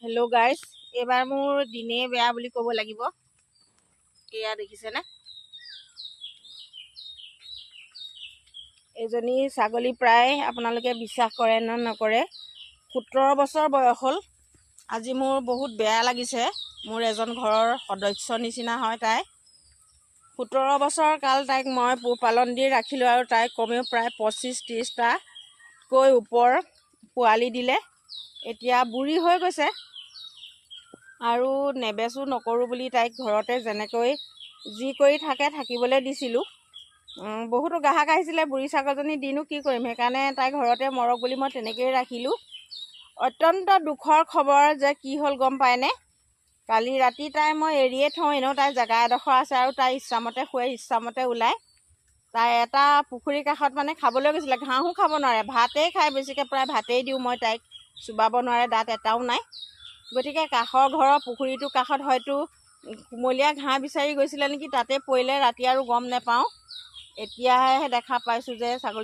Hello' guys, এইবাৰ মোৰ দিনেই বেয়া বুলি ক'ব লাগিব। এয়া দেখিছেনে, এজনী ছাগলী প্ৰায় আপোনালোকে বিশ্বাস কৰে নে নকৰে, 17 বছৰ বয়স হ'ল। আজি মোৰ বহুত বেয়া লাগিছে। মোৰ এজন ঘৰৰ সদস্য নিচিনা হয় তাই। 17 বছৰ কাল তাইক মই পোহপালন দি ৰাখিলোঁ আৰু তাইক কমেও প্ৰায় 25-30টাকৈ ওপৰ পোৱালি দিলে। এতিয়া বুঢ়ী হৈ গৈছে আৰু নেবেচো নকৰোঁ বুলি তাইক ঘৰতে যেনেকৈ যি কৰি থাকিবলৈ দিছিলোঁ। বহুতো গ্ৰাহক আহিছিলে, বুঢ়ী ছাগলজনী দিনো কি কৰিম, সেইকাৰণে তাই ঘৰতে মৰক বুলি মই তেনেকৈয়ে ৰাখিলোঁ। অত্যন্ত দুখৰ খবৰ যে কি হ'ল গম পায়নে, কালি ৰাতি তাই মই এৰিয়ে থওঁ। এনেও তাই জেগা এডোখৰ আছে আৰু তাই ইচ্ছামতে শুৱে, ইচ্ছামতে ওলায়। তাই এটা পুখুৰীৰ কাষত মানে খাবলৈ গৈছিলে, ঘাঁহো খাব নোৱাৰে, ভাতেই খায় বেছিকৈ, প্ৰায় ভাতেই দিওঁ মই তাইক, চুবাব নোৱাৰে, দাঁত এটাও নাই। গতিকে কাষৰ ঘৰৰ পুখুৰীটোৰ কাষত হয়তো কুমলীয়া ঘাঁহ বিচাৰি গৈছিলে নেকি, তাতে পৰিলে ৰাতি আৰু গম নেপাওঁ। এতিয়াহে দেখা পাইছোঁ যে ছাগলী